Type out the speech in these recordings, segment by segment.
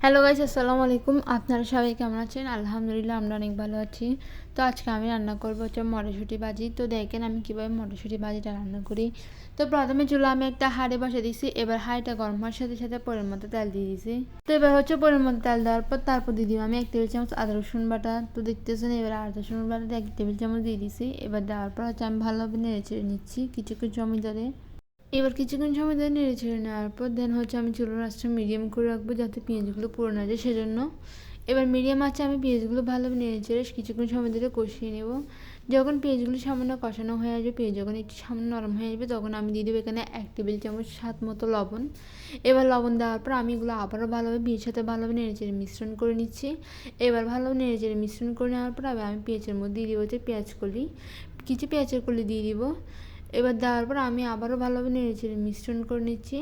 Hello guys, আসসালামু আলাইকুম। আপনারা সবাই কেমন আছেন? আলহামদুলিল্লাহ আমরা অনেক ভালো আছি। তো আজকে আমি রান্না করবো হচ্ছে মটরশুঁটি ভাজি। তো দেখেন আমি কীভাবে মটরশুঁটি ভাজিটা রান্না করি। তো প্রথমে চুলা আমি একটা হাঁড়ি বসে দিয়েছি। এবার হাঁড়িটা গরম হওয়ার সাথে সাথে পরিমাণ মতো তেল দিয়ে দিয়েছি। তো এবার হচ্ছে পরিমাণ মতো তেল দেওয়ার পর তারপর দিয়ে দিব আমি 1 টেবিল চামচ আদা রসুন বাটা। তো দেখতেছেন এবার আদা রসুন বাটাটা 1 টেবিল চামচ দিয়ে দিয়েছি। এবার দেওয়ার পর হচ্ছে আমি ভালোভাবে নেড়ে চেড়ে নিচ্ছি কিছুক্ষণ সময় ধরে। এবার কিছুক্ষণ সময় ধরে নেড়ে ছেড়ে নেওয়ার পর দেন হচ্ছে আমি চুলার আঁচটা মিডিয়াম করে রাখবো যাতে পেঁয়াজগুলো পুড়ে না যায় সেজন্য। এবার মিডিয়াম আঁচে আমি পেঁয়াজগুলো ভালোভাবে নেড়ে চেড়ে কিছুক্ষণ সময় ধরে কষিয়ে নেব। যখন পেঁয়াজগুলো সামান্য কষানো হয়ে আসবে, পেঁয়াজ যখন একটু সামান্য নরম হয়ে আসবে, তখন আমি দিয়ে দেবো এখানে 1 টেবিল চামচ স্বাদ মতো লবণ। এবার লবণ দেওয়ার পর আমি এগুলো আবারও ভালোভাবে পেঁয়াজের সাথে ভালোভাবে নেড়ে চেড়ে মিশ্রণ করে নিচ্ছি। এবার ভালোভাবে নেড়ে চেড়ে মিশ্রণ করে নেওয়ার পর আমি পেঁয়াজের মধ্যে দিয়ে দিব হচ্ছে পেঁয়াজ কলি, কিছু পেঁয়াজের কলি দিয়ে দিব। এবার দেওয়ার পর আমি আবারও ভালোভাবে নেড়েচেড়ে মিশ্রণ করে নিচ্ছি।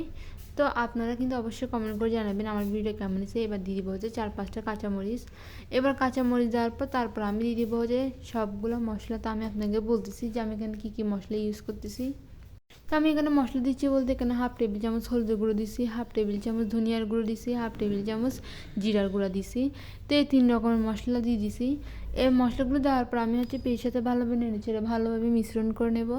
তো আপনারা কিন্তু অবশ্যই কমেন্ট করে জানাবেন আমার ভিডিও কেমন হয়েছে। এবার দিয়ে দিব হচ্ছে 4-5টা কাঁচামরিচ। এবার কাঁচামরিচ দেওয়ার পর তারপর আমি দিয়ে দিব যে সবগুলো মশলা। তো আমি আপনাকে বলতেছি যে আমি এখানে কী কী মশলা ইউজ করতেছি। তো আমি এখানে মশলা দিচ্ছি বলতে এখানে 1/2 টেবিল চামচ হলুদের গুঁড়ো দিছি, 1/2 টেবিল চামচ ধনিয়ার গুঁড়ো দিছি, 1/2 টেবিল চামচ জিরার গুঁড়া দিছি। তো এই 3 রকমের মশলা দিয়ে দিছি। এই মশলাগুলো দেওয়ার পর আমি হচ্ছে পেঁয়াজের সাথে ভালোভাবে নেড়েচেড়ে ভালোভাবে মিশ্রণ করে নেব।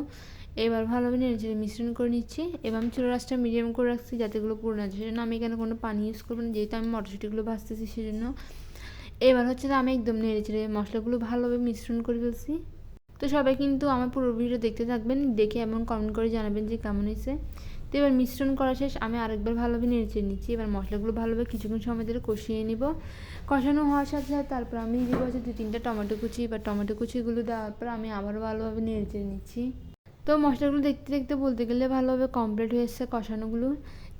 এবার ভালোভাবে নেড়েচেড়ে মিশ্রণ করে নিচ্ছি। এবার আমি চুলার আঁচটা মিডিয়াম করে রাখছি যাতে এগুলো পুড়ে না যায়, সেজন্য আমি এখানে কোনো পানি ইউজ করবো না, যেহেতু আমি মটরশুঁটিগুলো ভাজতেছি সেজন্য। এবার হচ্ছে আমি একদম নেড়েচেড়ে মশলাগুলো ভালোভাবে মিশ্রণ করে ফেলছি। তো সবাই কিন্তু আমার পুরো ভিডিও দেখতে থাকবেন, দেখে এমন কমেন্ট করে জানাবেন যে কেমন হয়েছে। তো এবার মিশ্রণ করা শেষ, আমি আরেকবার ভালোভাবে নেড়েচেড়ে নিচ্ছি। এবার মশলাগুলো ভালোভাবে কিছুক্ষণ সময় ধরে কষিয়ে নিব। কষানো হওয়ার সাথে সাথে তারপর আমি দিব হচ্ছে 2-3টা টমেটো কুচি। এবার টমেটো কুচিগুলো দেওয়ার পর আমি আবারও ভালোভাবে নেড়েচেড়ে নিচ্ছি। তো মশলাগুলো দেখতে দেখতে বলতে গেলে ভালোভাবে কমপ্লিট হয়ে এসেছে কষানোগুলো।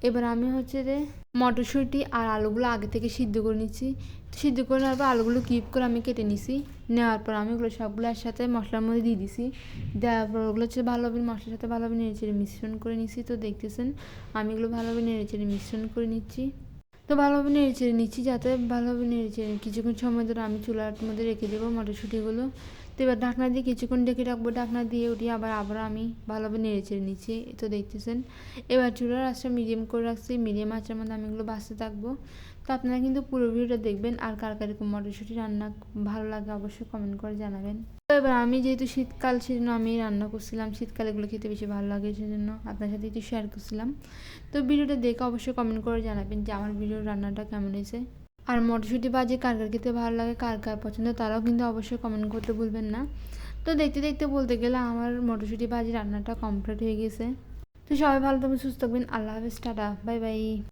এবার আমি হচ্ছে যে মটরশুঁটি আর আলুগুলো আগে থেকে সিদ্ধ করে নিচ্ছি। তো সিদ্ধ করে নেওয়ার পর আলুগুলো কিউব করে আমি কেটে নিছি। নেওয়ার পর আমি ওগুলো সবগুলো একসাথে মশলার মধ্যে দিয়ে দিছি। দেওয়ার পর ওগুলো হচ্ছে ভালোভাবে মশলার সাথে ভালোভাবে নেড়েচেড়ে মিশ্রণ করে নিচ্ছি। তো দেখতেছেন আমি এগুলো ভালোভাবে নেড়েচেড়ে মিশ্রণ করে নিচ্ছি। তো ভালোভাবে নেড়েচেড়ে নিচ্ছি যাতে ভালোভাবে নেড়েচেড়ে কিছুক্ষণ সময় ধরে আমি চুলার মধ্যে রেখে দেবো মটরশুঁটিগুলো। তো এবার ঢাকনা দিয়ে কিছুক্ষণ ঢেকে রাখবো। ঢাকনা দিয়ে উঠিয়ে আবার আমি ভালোভাবে নেড়েচেড়ে নিচ্ছি। তো দেখতেছেন এবার চুলার আঁচটা মিডিয়াম করে রাখছি। মিডিয়াম আঁচের মধ্যে আমি এগুলো ভাজতে থাকবো। তো আপনারা কিন্তু পুরো ভিডিওটা দেখবেন। আর কার কার এরকম মটরশুঁটি রান্না ভালো লাগে অবশ্যই কমেন্ট করে জানাবেন। তো এবার আমি যেহেতু শীতকাল সেজন্য আমি রান্না করছিলাম, শীতকালে এগুলো খেতে বেশি ভালো লাগে সেজন্য আপনার সাথে একটু শেয়ার করছিলাম। তো ভিডিওটা দেখে অবশ্যই কমেন্ট করে জানাবেন যে আমার ভিডিওর রান্নাটা কেমন হয়েছে। আর মটরশুঁটি ভাজি কার কার খেতে ভালো লাগে, কার কার পছন্দ, তারাও কিন্তু অবশ্যই কমেন্ট করতে ভুলবেন না। তো দেখতে দেখতে বলতে গেলে আমার মটরশুঁটি ভাজি রান্নাটা কমপ্লিট হয়ে গেছে। তো সবাই ভালো থাকবেন, সুস্থ থাকবেন। আল্লাহ হাফেজ, টাটা, বাই বাই।